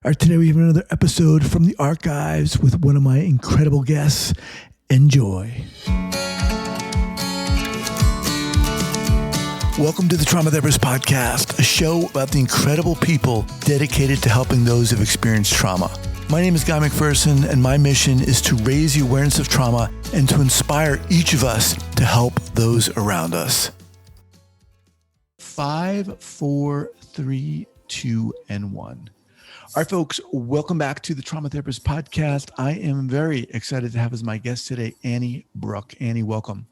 All right, today we have another episode from the archives with one of my incredible guests. Enjoy. Welcome to the Trauma Therapies Podcast, a show about the incredible people dedicated to helping those who've experienced trauma. My name is Guy McPherson, and my mission is to raise the awareness of trauma and to inspire each of us to help those around us. 5, 4, 3, 2, and 1. All right, folks, welcome back to the Trauma Therapist Podcast. I am very excited to have as my guest today, Annie Brook. Annie, welcome.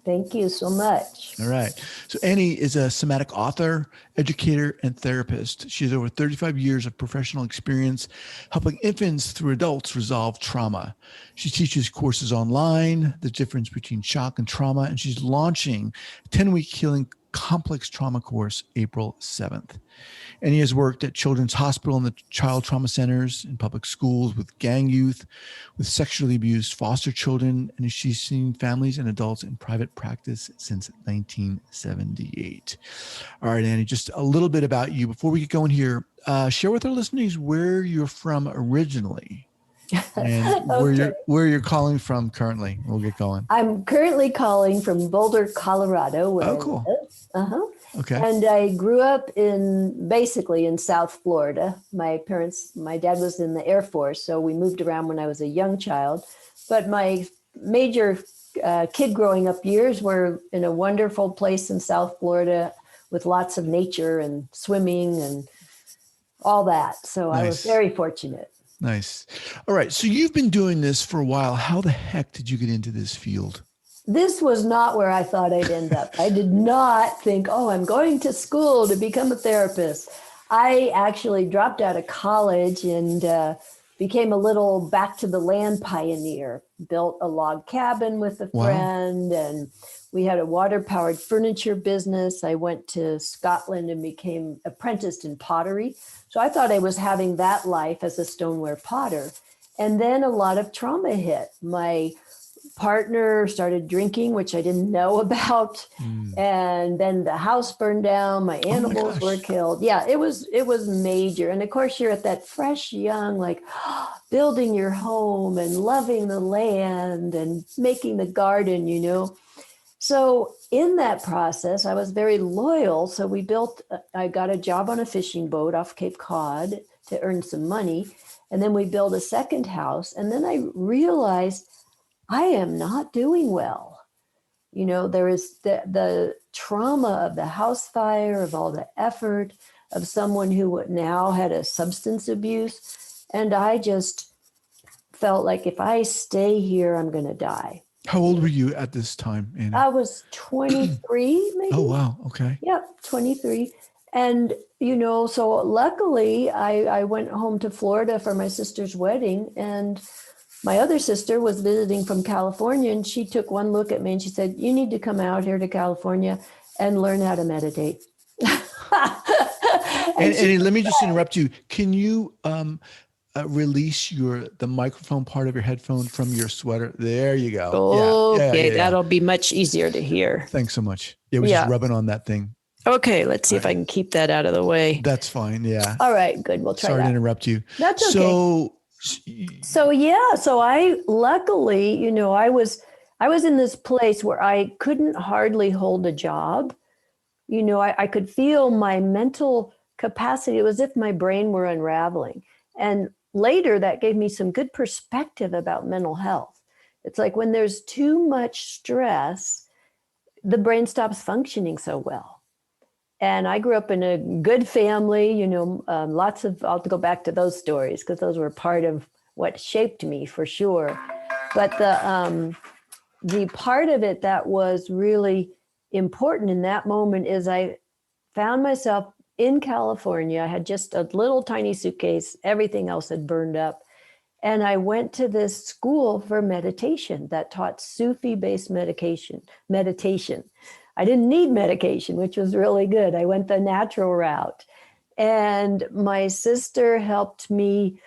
Thank you so much. All right. So Annie is a somatic author, educator, and therapist. She has over 35 years of professional experience helping infants through adults resolve trauma. She teaches courses online, the difference between shock and trauma, and she's launching a 10-week healing complex trauma course April 7th. Annie has worked at Children's Hospital and the Child Trauma Centers, in public schools, with gang youth, with sexually abused foster children, and she's seen families and adults in private practice since 1978. All right, Annie, just a little bit about you. Before we get going here, share with our listeners where you're from originally and Okay. where you're calling from currently. We'll get going. I'm currently calling from Boulder, Colorado. Where Oh, cool. I live. Okay. And I grew up basically in South Florida. My dad was in the Air Force, so we moved around when I was a young child. But my major kid growing up years were in a wonderful place in South Florida with lots of nature and swimming and all that. So Nice. I was very fortunate. Nice. All right. So you've been doing this for a while. How the heck did you get into this field? This was not where I thought I'd end up. I did not think, I'm going to school to become a therapist. I actually dropped out of college and became a little back to the land pioneer, built a log cabin with a friend, and we had a water-powered furniture business. I went to Scotland and became apprenticed in pottery. So I thought I was having that life as a stoneware potter. And then a lot of trauma hit. My partner started drinking, which I didn't know about. And then the house burned down. My animals were killed. Yeah, it was major. And of course, you're at that fresh, young, building your home and loving the land and making the garden, So in that process, I was very loyal. So I got a job on a fishing boat off Cape Cod to earn some money. And then we built a second house. And then I realized I am not doing well. There is the trauma of the house fire, of all the effort, of someone who now had a substance abuse. And I just felt like if I stay here, I'm going to die. How old were you at this time, Annie? I was 23, maybe. Oh, wow. Okay. Yep, 23. And, so luckily I went home to Florida for my sister's wedding, and my other sister was visiting from California, and she took one look at me and she said, "You need to come out here to California and learn how to meditate." And let me just interrupt you. Can you release the microphone part of your headphone from your sweater? There you go. Okay, that'll be much easier to hear. Thanks so much. Yeah, we're just rubbing on that thing. Okay, let's see if I can keep that out of the way. That's fine. Yeah. All right, good. We'll try Sorry that. to interrupt you. That's okay. So I luckily, I was in this place where I couldn't hardly hold a job. I could feel my mental capacity. It was as if my brain were unraveling. And later that gave me some good perspective about mental health. It's like when there's too much stress, the brain stops functioning so well. And I grew up in a good family, I'll go back to those stories because those were part of what shaped me for sure. But the part of it that was really important in that moment is I found myself in California. I had just a little tiny suitcase. Everything else had burned up. And I went to this school for meditation that taught Sufi-based meditation. I didn't need medication, which was really good. I went the natural route. And my sister helped me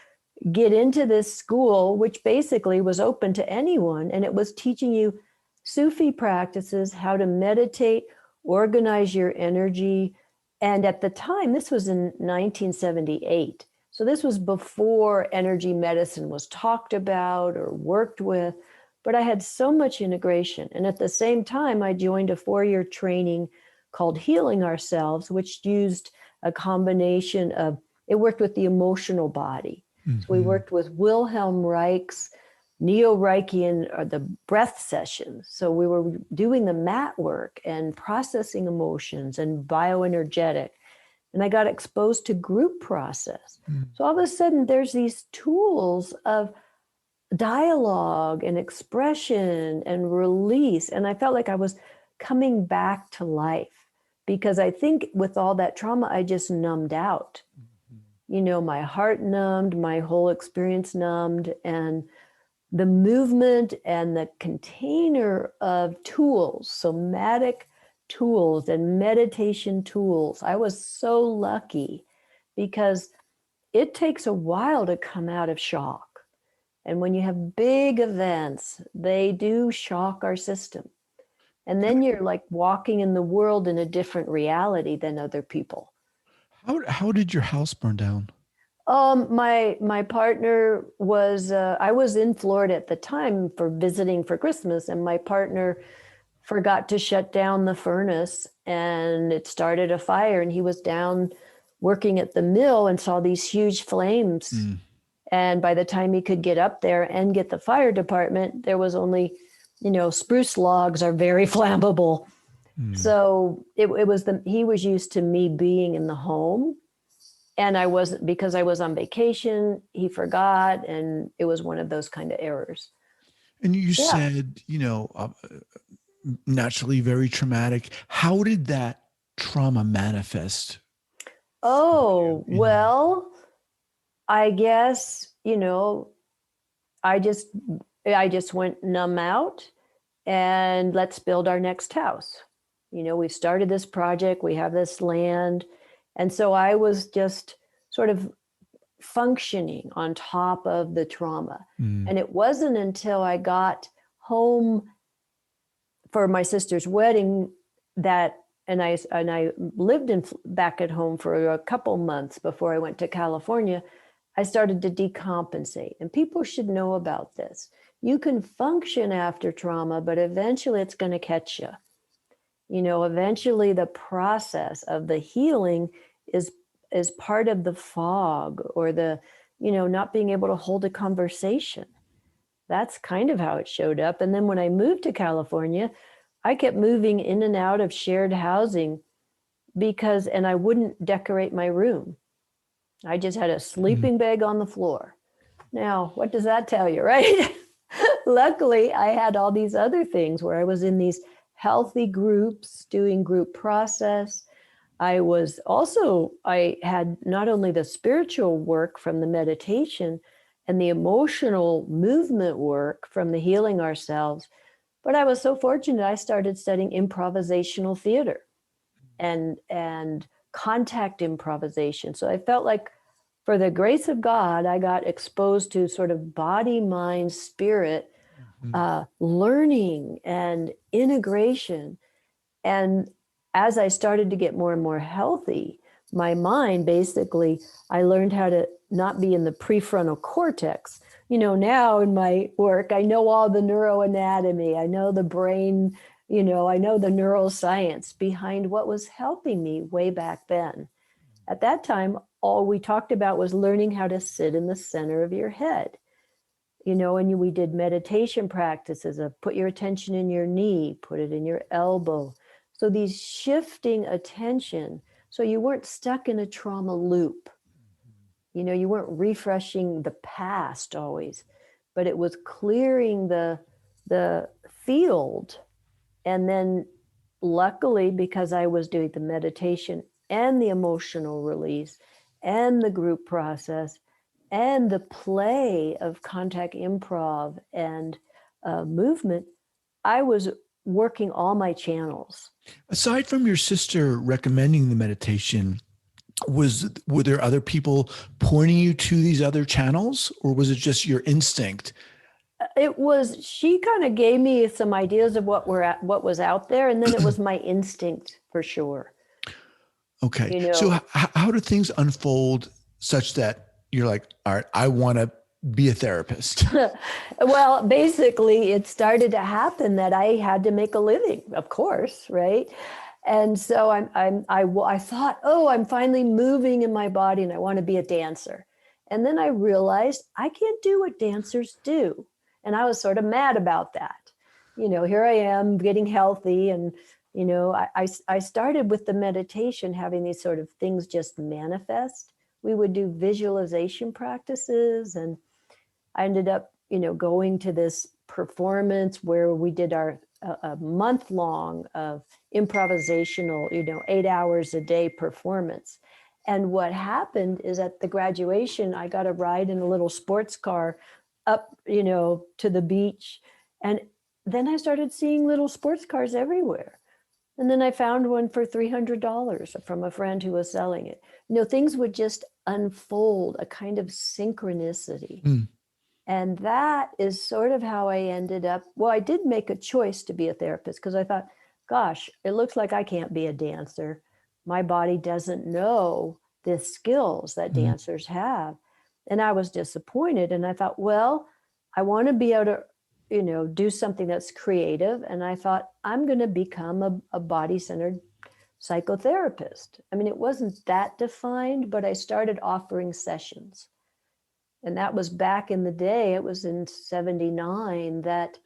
get into this school, which basically was open to anyone. And it was teaching you Sufi practices, how to meditate, organize your energy. And at the time, this was in 1978. So this was before energy medicine was talked about or worked with, but I had so much integration. And at the same time, I joined a 4-year training called Healing Ourselves, which used a combination of, it worked with the emotional body. So we worked with Wilhelm Reich's Neo-Reichian, or the breath sessions. So we were doing the mat work and processing emotions and bioenergetic. And I got exposed to group process. So all of a sudden, there's these tools of dialogue and expression and release. And I felt like I was coming back to life, because I think with all that trauma, I just numbed out. You know, my heart numbed, my whole experience numbed, and the movement and the container of tools, somatic tools and meditation tools. I was so lucky, because it takes a while to come out of shock. And when you have big events, they do shock our system. And then you're like walking in the world in a different reality than other people. How did your house burn down? My partner was, I was in Florida at the time for visiting for Christmas, and my partner forgot to shut down the furnace, and it started a fire, and he was down working at the mill and saw these huge flames. And by the time he could get up there and get the fire department, there was only, you know, spruce logs are very flammable. So it was he was used to me being in the home. And I wasn't, because I was on vacation, he forgot. And it was one of those kind of errors. And you said, you know, naturally very traumatic. How did that trauma manifest? Oh, well, I guess, you know, I just went numb out, and let's build our next house. You know, we've started this project, we have this land. And so I was just sort of functioning on top of the trauma. And it wasn't until I got home for my sister's wedding that, and I lived back at home for a couple months before I went to California, I started to decompensate. And people should know about this. You can function after trauma, but eventually it's going to catch you. You know, eventually the process of the healing is part of the fog, or the, you know, not being able to hold a conversation. That's kind of how it showed up. And then when I moved to California, I kept moving in and out of shared housing and I wouldn't decorate my room. I just had a sleeping bag on the floor. Now, what does that tell you, right? Luckily, I had all these other things where I was in these healthy groups, doing group process. I had not only the spiritual work from the meditation and the emotional movement work from the Healing Ourselves, but I was so fortunate I started studying improvisational theater and contact improvisation. So I felt like, for the grace of God, I got exposed to sort of body, mind, spirit, learning and integration. And as I started to get more and more healthy, my mind, basically, I learned how to not be in the prefrontal cortex. You know, now in my work, I know all the neuroanatomy, I know the brain, you know, I know the neuroscience behind what was helping me way back then. At that time, all we talked about was learning how to sit in the center of your head. You know, and we did meditation practices of put your attention in your knee, put it in your elbow. So these shifting attention, so you weren't stuck in a trauma loop. You know, you weren't refreshing the past always, but it was clearing the field. And then luckily, because I was doing the meditation and the emotional release and the group process and the play of contact improv and movement, I was working all my channels. Aside from your sister recommending the meditation, were there other people pointing you to these other channels, or was it just your instinct? It was, she kind of gave me some ideas of what was out there, and then it was my instinct for sure. Okay. You know, so how do things unfold such that you're like, all right, I want to be a therapist? Well, basically, it started to happen that I had to make a living, of course, right? And so I thought, oh, I'm finally moving in my body and I want to be a dancer. And then I realized I can't do what dancers do. And I was sort of mad about that. Here I am getting healthy. And, I started with the meditation, having these sort of things just manifest. We would do visualization practices, and I ended up, going to this performance where we did a month long of improvisational, 8 hours a day performance. And what happened is at the graduation, I got a ride in a little sports car up, to the beach. And then I started seeing little sports cars everywhere. And then I found one for $300 from a friend who was selling it. Things would just unfold, a kind of synchronicity. Mm. And that is sort of how I ended up. Well, I did make a choice to be a therapist because I thought, gosh, it looks like I can't be a dancer. My body doesn't know the skills that dancers have. And I was disappointed. And I thought, well, I want to be able to, do something that's creative. And I thought, I'm going to become a body-centered psychotherapist. I mean, it wasn't that defined, but I started offering sessions. And that was back in the day. It was in 79 that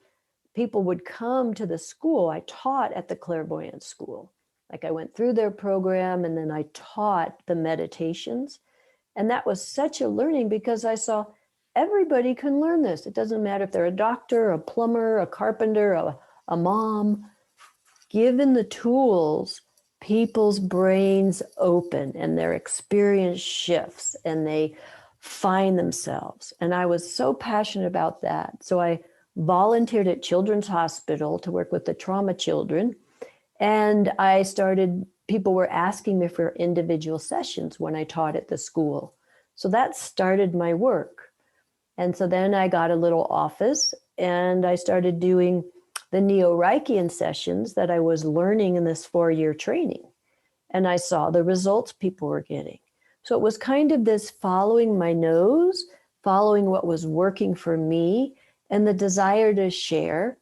people would come to the school. I taught at the clairvoyance school. Like I went through their program and then I taught the meditations. And that was such a learning because I saw everybody can learn this. It doesn't matter if they're a doctor, a plumber, a carpenter, a mom. Given the tools, people's brains open and their experience shifts and they find themselves. And I was so passionate about that. So I volunteered at Children's Hospital to work with the trauma children. And people were asking me for individual sessions when I taught at the school. So that started my work. And so then I got a little office and I started doing the Neo-Reichian sessions that I was learning in this 4-year training. And I saw the results people were getting. So it was kind of this following my nose, following what was working for me, and the desire to share,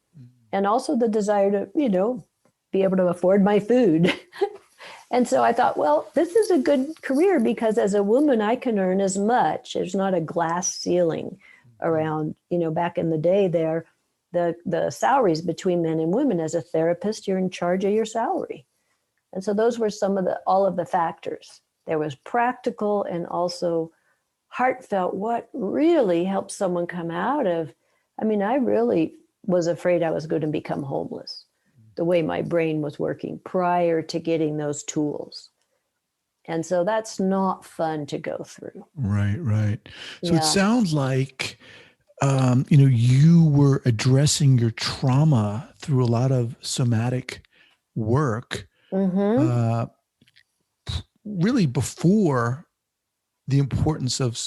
and also the desire to, be able to afford my food. And so I thought, well, this is a good career because as a woman, I can earn as much. There's not a glass ceiling around, back in the day there, the salaries between men and women. As a therapist, you're in charge of your salary. And so those were all of the factors. There was practical and also heartfelt, what really helped someone come out of. I mean, I really was afraid I was going to become homeless, the way my brain was working prior to getting those tools. And so that's not fun to go through. Right. So Yeah. It sounds like, you were addressing your trauma through a lot of somatic work. Really before the importance of,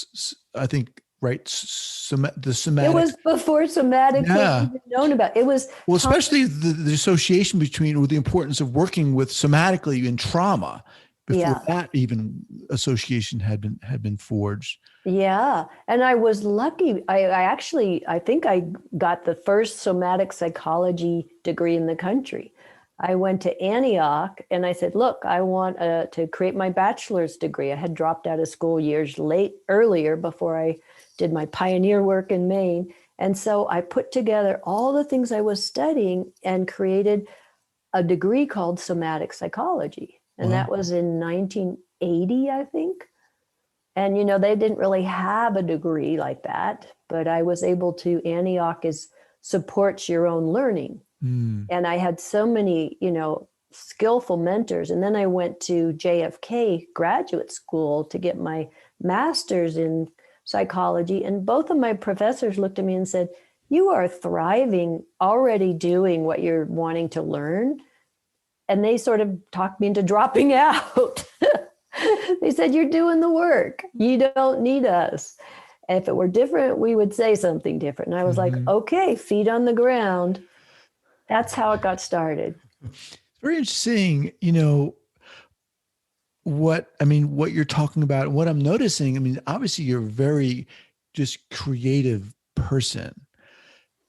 I think, right, the somatic. It was before somatic was even known about. It was especially the association between, or the importance of working with somatically in trauma. Before that even association had been forged. Yeah, and I was lucky. I think I got the first somatic psychology degree in the country. I went to Antioch and I said, look, I want to create my bachelor's degree. I had dropped out of school years earlier before I did my pioneer work in Maine. And so I put together all the things I was studying and created a degree called Somatic Psychology. And that was in 1980, I think. And, they didn't really have a degree like that, but I was able to. Antioch supports your own learning. And I had so many, skillful mentors. And then I went to JFK graduate school to get my master's in psychology. And both of my professors looked at me and said, you are thriving, already doing what you're wanting to learn. And they sort of talked me into dropping out. They said, you're doing the work. You don't need us. If it were different, we would say something different. And I was like, okay, feet on the ground. That's how it got started. It's very interesting, what you're talking about, what I'm noticing, I mean, obviously you're a very just creative person.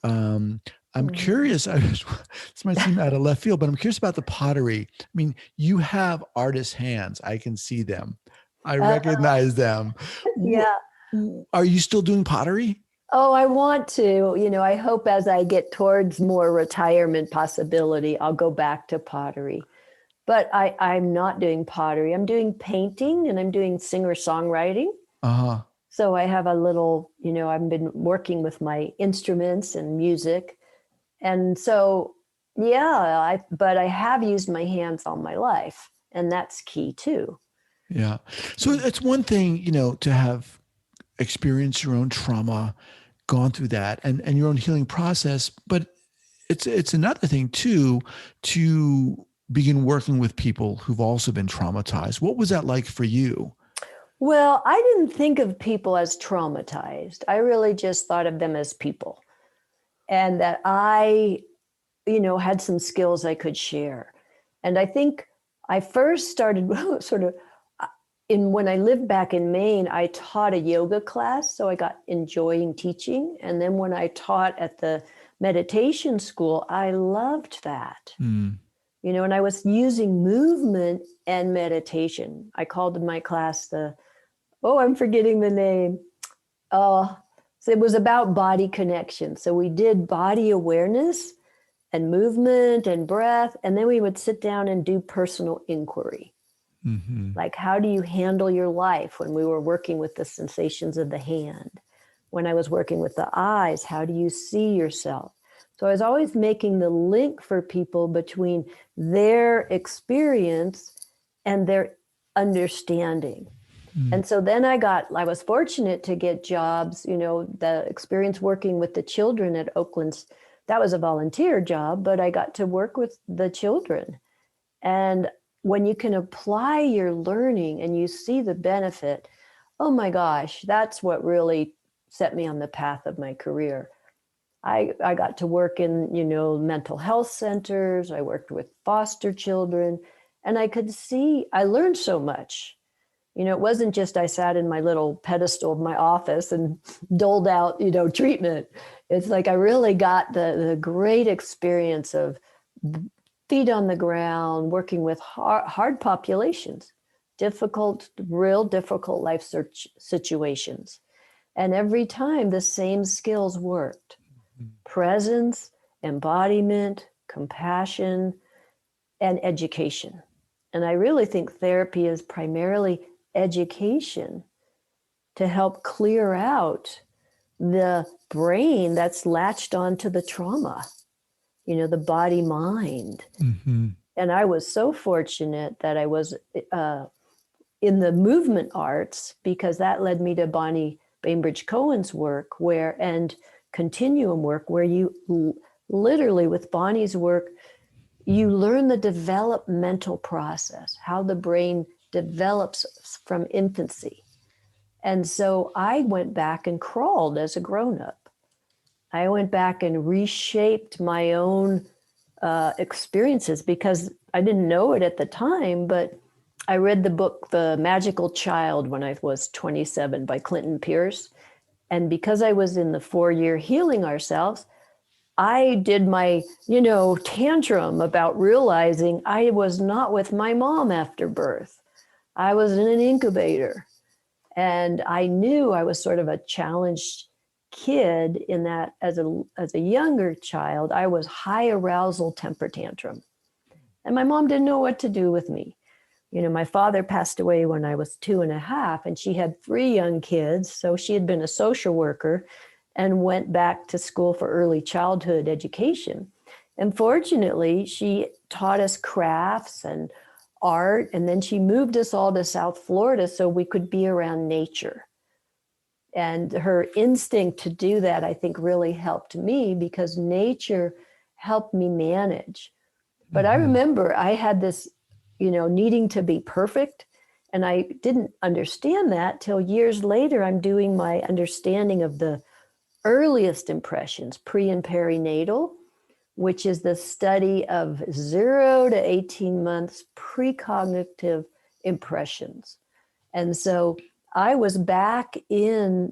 Um, I'm Mhm. curious, this might seem out of left field, but I'm curious about the pottery. I mean, you have artist hands. I can see them. I Uh, recognize them. yeah. Are you still doing pottery? Oh, I want to. I hope as I get towards more retirement possibility, I'll go back to pottery. But I'm not doing pottery. I'm doing painting and I'm doing singer-songwriting. Uh-huh. So I have a little, I've been working with my instruments and music. And so, yeah, but I have used my hands all my life, and that's key too. Yeah. So it's one thing, to have experienced your own trauma, gone through that and your own healing process, but it's another thing too to begin working with people who've also been traumatized. What was that like for you? Well, I didn't think of people as traumatized. I really just thought of them as people, and that I, had some skills I could share. And I think I first started sort of in when I lived back in Maine, I taught a yoga class, so I got enjoying teaching. And then when I taught at the meditation school, I loved that. Mm. And I was using movement and meditation. I called my class I'm forgetting the name. Oh, so it was about body connection. So we did body awareness and movement and breath. And then we would sit down and do personal inquiry. Mm-hmm. Like, how do you handle your life when we were working with the sensations of the hand? When I was working with the eyes, how do you see yourself? So I was always making the link for people between their experience and their understanding. Mm. And so then I was fortunate to get jobs, the experience working with the children at Oakland's. That was a volunteer job, but I got to work with the children. And when you can apply your learning and you see the benefit, oh my gosh, that's what really set me on the path of my career. I got to work in, mental health centers. I worked with foster children, and I learned so much. It wasn't just I sat in my little pedestal of my office and doled out, treatment. It's like I really got the great experience of feet on the ground, working with hard populations, real difficult life situations. And every time the same skills worked: presence, embodiment, compassion, and education. And I really think therapy is primarily education to help clear out the brain that's latched onto the trauma, the body mind. Mm-hmm. And I was so fortunate that I was in the movement arts, because that led me to Bonnie Bainbridge Cohen's work and continuum work, where you literally, with Bonnie's work, you learn the developmental process, how the brain develops from infancy. And so I went back and crawled as a grown-up. I went back and reshaped my own experiences, because I didn't know it at the time, but I read the book The Magical Child when I was 27 by Clinton Pierce. And because I was in the 4-year Healing Ourselves, I did my, tantrum about realizing I was not with my mom after birth. I was in an incubator. And I knew I was sort of a challenged kid in that as a younger child, I was high arousal temper tantrum. And my mom didn't know what to do with me. My father passed away when I was 2.5, and she had 3 young kids. So she had been a social worker and went back to school for early childhood education. And fortunately, she taught us crafts and art, and then she moved us all to South Florida so we could be around nature. And her instinct to do that, I think, really helped me, because nature helped me manage. But I Mm-hmm. remember I had this, needing to be perfect. And I didn't understand that till years later. I'm doing my understanding of the earliest impressions, pre and perinatal, which is the study of 0 to 18 months precognitive impressions. And so I was back in,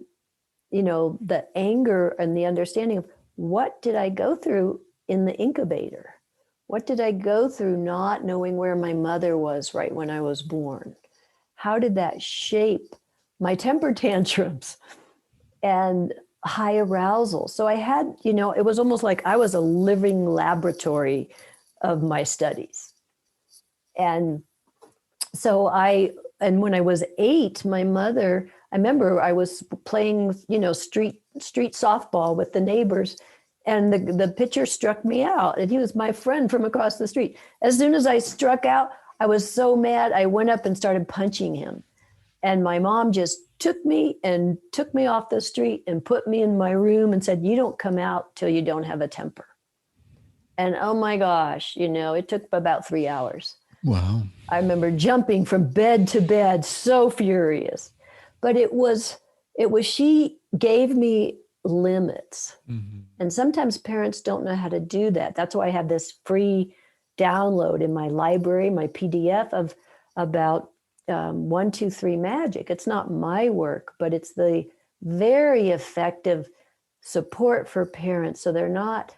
the anger and the understanding of what did I go through in the incubator? What did I go through not knowing where my mother was right when I was born? How did that shape my temper tantrums and high arousal? So I had, it was almost like I was a living laboratory of my studies. And so when I was 8, my mother, I remember I was playing, street softball with the neighbors, and the pitcher struck me out, and he was my friend from across the street. As soon as I struck out, I was so mad, I went up and started punching him. And my mom just took me off the street and put me in my room and said, you don't come out till you don't have a temper. And oh my gosh, it took about 3 hours. Wow. I remember jumping from bed to bed, so furious. But it was she gave me limits. Mm-hmm. And sometimes parents don't know how to do that. That's why I have this free download in my library, my PDF about 1, 2, 3 magic. It's not my work, but it's the very effective support for parents, so they're not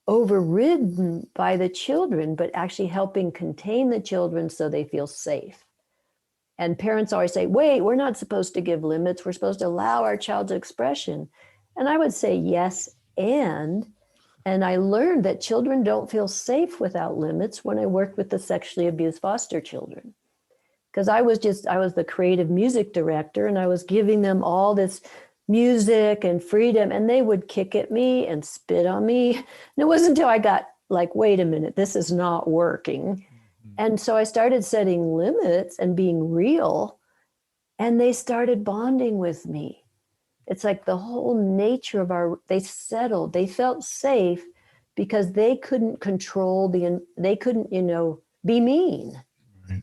overridden by the children, but actually helping contain the children so they feel safe. And parents always say, wait, we're not supposed to give limits. We're supposed to allow our child's expression. And I would say yes, and I learned that children don't feel safe without limits when I worked with the sexually abused foster children. Because I was the creative music director, and I was giving them all this music and freedom, and they would kick at me and spit on me. And it wasn't until I got like, wait a minute, this is not working. Mm-hmm. And so I started setting limits and being real, and they started bonding with me. It's like the whole nature of they settled, they felt safe because they couldn't control they couldn't, be mean. Right.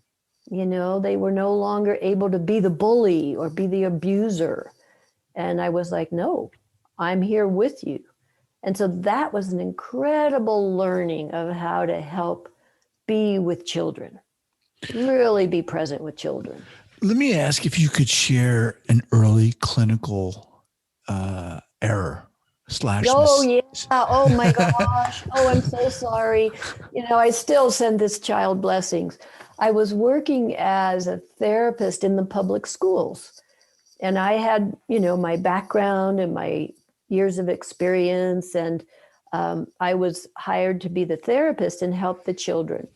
They were no longer able to be the bully or be the abuser. And I was like, no, I'm here with you. And so that was an incredible learning of how to help be with children, really be present with children. Let me ask if you could share an early clinical error / Oh, yeah. Oh, my gosh. Oh, I'm so sorry. I still send this child blessings. I was working as a therapist in the public schools. And I had, my background and my years of experience. And I was hired to be the therapist and help the children.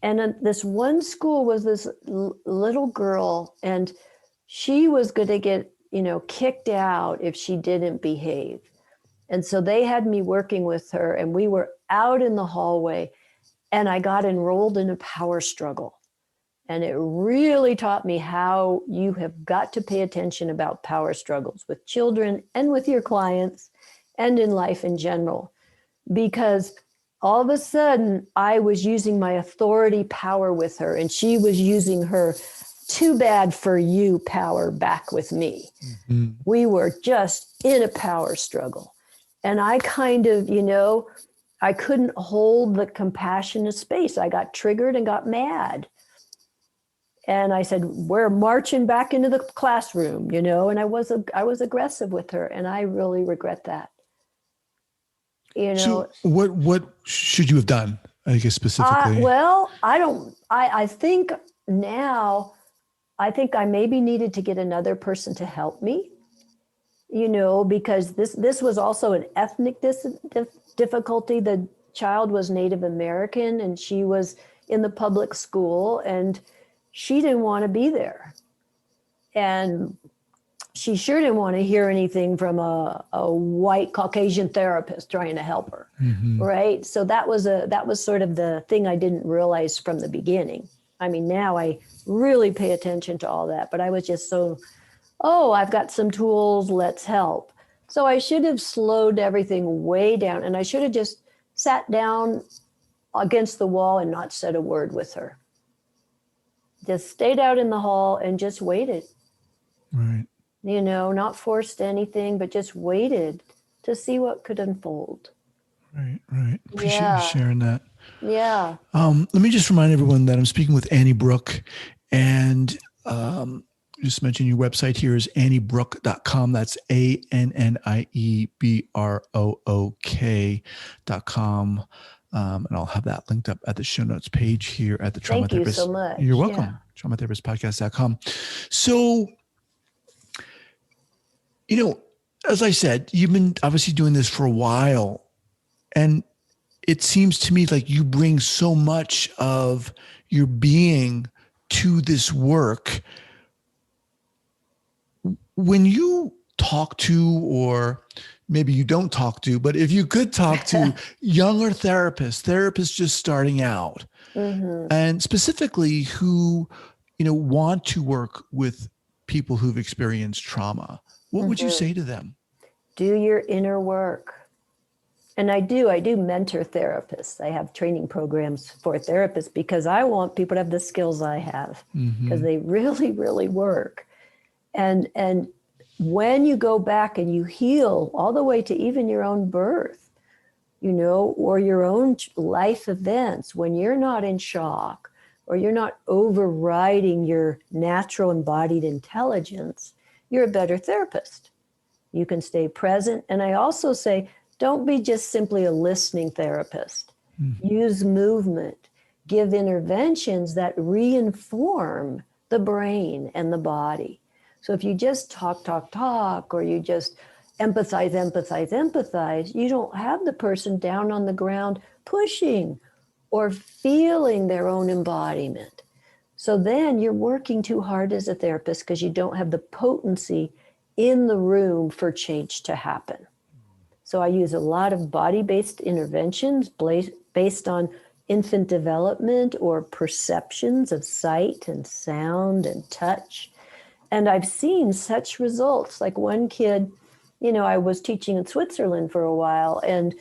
And this one school was this little girl, and she was going to get, kicked out if she didn't behave. And so they had me working with her, and we were out in the hallway, and I got enrolled in a power struggle. And it really taught me how you have got to pay attention about power struggles with children and with your clients and in life in general. Because all of a sudden, I was using my authority power with her, and she was using her too bad for you power back with me. Mm-hmm. We were just in a power struggle. And I kind of, I couldn't hold the compassionate space. I got triggered and got mad. And I said, we're marching back into the classroom, and I was aggressive with her, and I really regret that. So what should you have done, I guess, specifically? I think now, I think I maybe needed to get another person to help me, because this was also an ethnic difficulty. The child was Native American, and she was in the public school, and she didn't want to be there. And she sure didn't want to hear anything from a white Caucasian therapist trying to help her. Mm-hmm. Right. So that was sort of the thing I didn't realize from the beginning. I mean, now I really pay attention to all that, but I was just I've got some tools, let's help. So I should have slowed everything way down, and I should have just sat down against the wall and not said a word with her. Just stayed out in the hall and just waited. Right. Not forced anything, but just waited to see what could unfold. Right. Appreciate you sharing that. Yeah. Let me just remind everyone that I'm speaking with Annie Brook, And just mention your website here is anniebrook.com. That's ANNIEBROOK.com. And I'll have that linked up at the show notes page here at the Trauma Thank you Therapist. so much. You're welcome. Yeah. TraumaTherapistPodcast.com. So, as I said, you've been obviously doing this for a while, and it seems to me like you bring so much of your being to this work. When you talk to, or maybe you don't talk to, but if you could talk to younger therapists just starting out, and specifically who, want to work with people who've experienced trauma, what would you say to them? Do your inner work. And I do mentor therapists. I have training programs for therapists because I want people to have the skills I have, because they really, really work. And when you go back and you heal all the way to even your own birth, or your own life events, when you're not in shock or you're not overriding your natural embodied intelligence, you're a better therapist. You can stay present. And I also say, don't be just simply a listening therapist. Use movement, give interventions that reinform the brain and the body. So if you just talk, or you just empathize, you don't have the person down on the ground pushing or feeling their own embodiment. So then you're working too hard as a therapist because you don't have the potency in the room for change to happen. So I use a lot of body-based interventions based on infant development or perceptions of sight and sound and touch. And I've seen such results. Like one kid, I was teaching in Switzerland for a while, and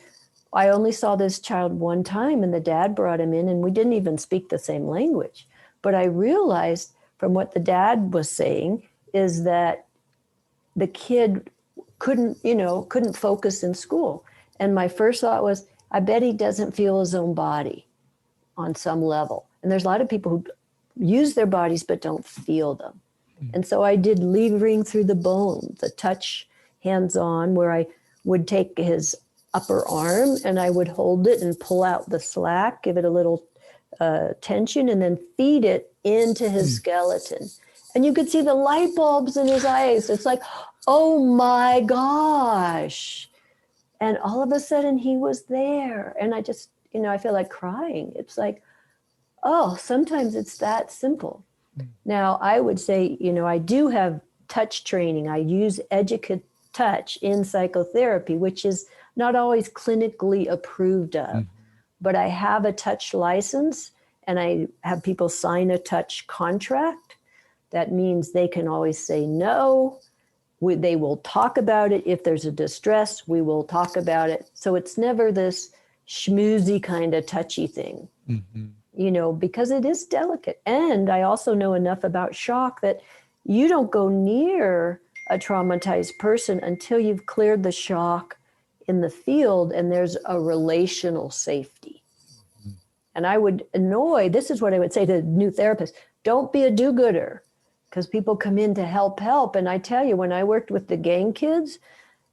I only saw this child one time, and the dad brought him in, and we didn't even speak the same language. But I realized from what the dad was saying is that the kid couldn't focus in school. And my first thought was, I bet he doesn't feel his own body on some level. And there's a lot of people who use their bodies but don't feel them. And so I did levering through the bone, the touch hands-on, where I would take his upper arm and I would hold it and pull out the slack, give it a little tension, and then feed it into his skeleton. And you could see the light bulbs in his eyes. It's like, oh my gosh. And all of a sudden he was there. And I just, I feel like crying. It's like, oh, sometimes it's that simple. Now, I would say, I do have touch training. I use educator touch in psychotherapy, which is not always clinically approved of. But I have a touch license, and I have people sign a touch contract. That means they can always say no. They will talk about it. If there's a distress, we will talk about it. So it's never this schmoozy kind of touchy thing, because it is delicate. And I also know enough about shock that you don't go near a traumatized person until you've cleared the shock in the field and there's a relational safety. And I would this is what I would say to new therapists, don't be a do-gooder, because people come in to help. And I tell you, when I worked with the gang kids,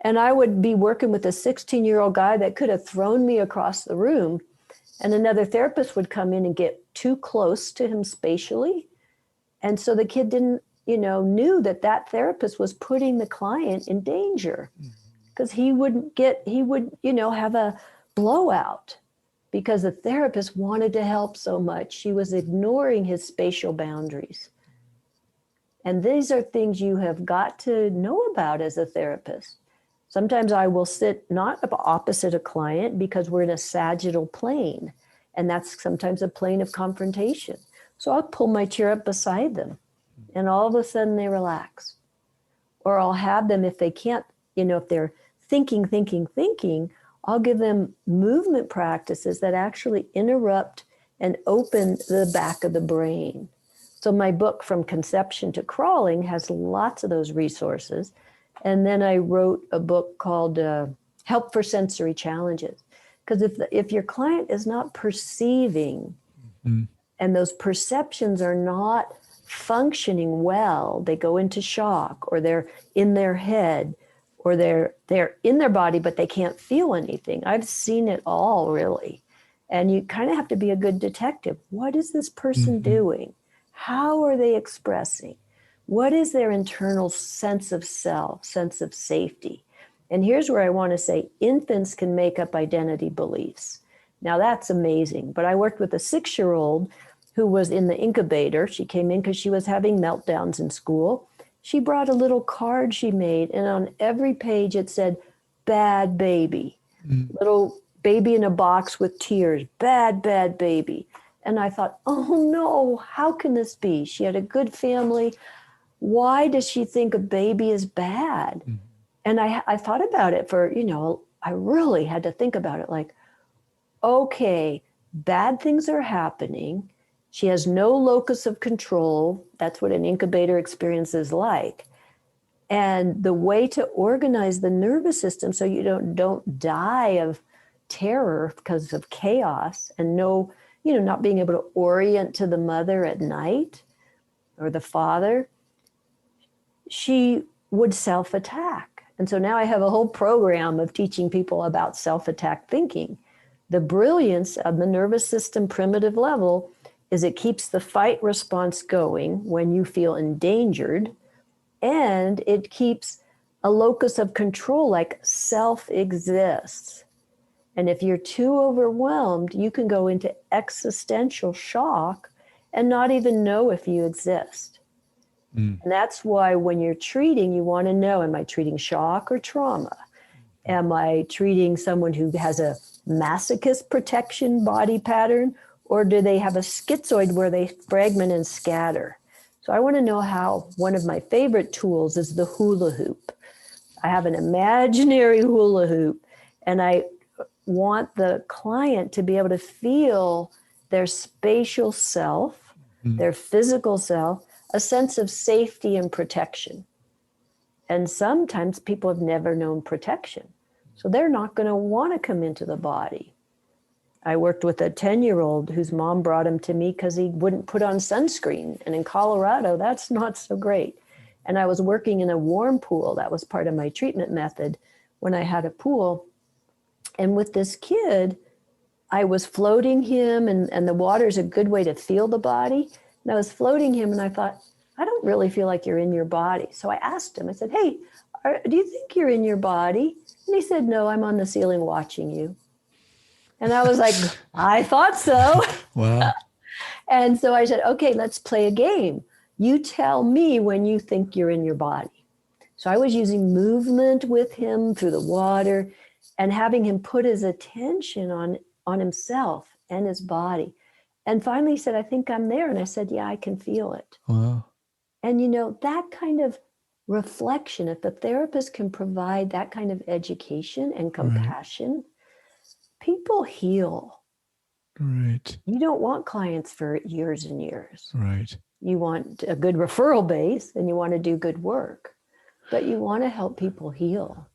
and I would be working with a 16-year-old guy that could have thrown me across the room, and another therapist would come in and get too close to him spatially. And so the kid didn't, knew that therapist was putting the client in danger, because he would, have a blowout because the therapist wanted to help so much. She was ignoring his spatial boundaries. And these are things you have got to know about as a therapist. Sometimes I will sit not opposite a client because we're in a sagittal plane, and that's sometimes a plane of confrontation. So I'll pull my chair up beside them, and all of a sudden they relax. Or I'll have them, if they can't, if they're thinking, I'll give them movement practices that actually interrupt and open the back of the brain. So my book, From Conception to Crawling, has lots of those resources. And then I wrote a book called Help for Sensory Challenges. Because if your client is not perceiving, and those perceptions are not functioning well, they go into shock, or they're in their head, or they're in their body, but they can't feel anything. I've seen it all, really. And you kind of have to be a good detective. What is this person doing? How are they expressing? What is their internal sense of self, sense of safety? And here's where I want to say infants can make up identity beliefs. Now that's amazing. But I worked with a 6-year-old who was in the incubator. She came in because she was having meltdowns in school. She brought a little card she made, and on every page it said, bad baby. Little baby in a box with tears, bad, bad baby. And I thought, oh no, how can this be? She had a good family. Why does she think a baby is bad? And I thought about it for, I really had to think about it like, okay, bad things are happening. She has no locus of control. That's what an incubator experience is like. And the way to organize the nervous system so you don't die of terror because of chaos and not being able to orient to the mother at night or the father, she would self-attack. And so now I have a whole program of teaching people about self-attack thinking. The brilliance of the nervous system primitive level is it keeps the fight response going when you feel endangered, and it keeps a locus of control, like self exists. And if you're too overwhelmed, you can go into existential shock and not even know if you exist. And that's why when you're treating, you want to know, am I treating shock or trauma? Am I treating someone who has a masochist protection body pattern, or do they have a schizoid where they fragment and scatter? So I want to know how. One of my favorite tools is the hula hoop. I have an imaginary hula hoop, and I want the client to be able to feel their spatial self, their physical self, a sense of safety and protection. And sometimes people have never known protection, so they're not going to want to come into the body. I worked with a 10-year-old whose mom brought him to me because he wouldn't put on sunscreen. And in Colorado, that's not so great. And I was working in a warm pool. That was part of my treatment method when I had a pool. And with this kid, I was floating him, and the water is a good way to feel the body. And I was floating him, and I thought, I don't really feel like you're in your body. So I asked him, I said, hey, do you think you're in your body? And he said, no, I'm on the ceiling watching you. And I was like, I thought so. Wow. And so I said, okay, let's play a game. You tell me when you think you're in your body. So I was using movement with him through the water and having him put his attention on himself and his body. And finally he said, I think I'm there. And I said, yeah, I can feel it. Wow. And that kind of reflection, if the therapist can provide that kind of education and compassion, people heal. Right. You don't want clients for years and years. Right. You want a good referral base and you want to do good work, but you want to help people heal.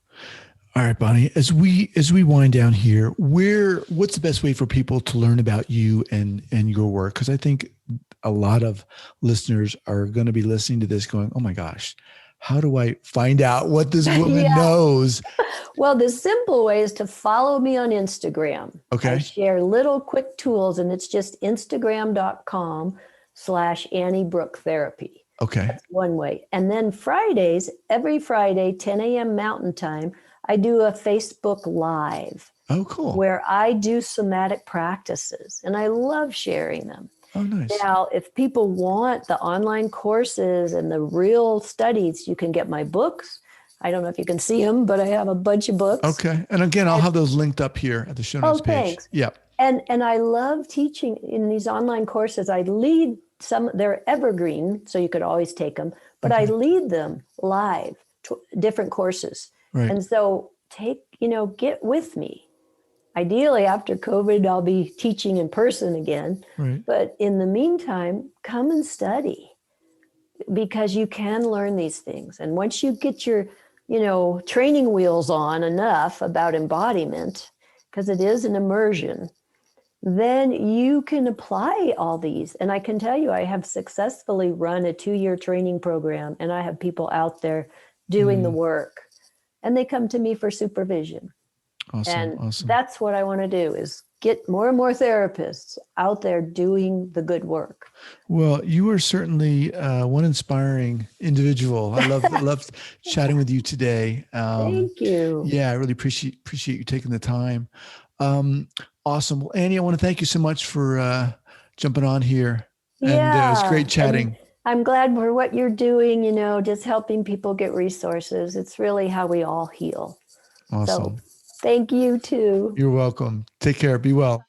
All right, Bonnie, as we wind down here, what's the best way for people to learn about you and your work? Because I think a lot of listeners are going to be listening to this going, oh my gosh, how do I find out what this woman knows? Well, the simple way is to follow me on Instagram. Okay. I share little quick tools, and it's just Instagram.com/Annie Brook Therapy. Okay. That's one way. And then every Friday, 10 a.m. Mountain Time, I do a Facebook Live. Oh, cool. Where I do somatic practices, and I love sharing them. Oh, nice. Now, if people want the online courses and the real studies, you can get my books. I don't know if you can see them, but I have a bunch of books. Okay. And again, I'll have those linked up here at the show notes page. Thanks. Yep. And I love teaching in these online courses. I lead some, they're evergreen, so you could always take them, but I lead them live, different courses. Right. And so get with me. Ideally, after COVID, I'll be teaching in person again. Right. But in the meantime, come and study, because you can learn these things. And once you get your, training wheels on enough about embodiment, because it is an immersion, then you can apply all these. And I can tell you, I have successfully run a 2-year training program, and I have people out there doing the work, and they come to me for supervision. Awesome. And Awesome. that's what I want to do, is get more and more therapists out there doing the good work. Well, you are certainly one inspiring individual. I love chatting with you today. Thank you. Yeah, I really appreciate you taking the time. Awesome. Well, Annie, I want to thank you so much for jumping on here. And it was great chatting. And I'm glad for what you're doing, just helping people get resources. It's really how we all heal. Awesome. So thank you too. You're welcome. Take care. Be well.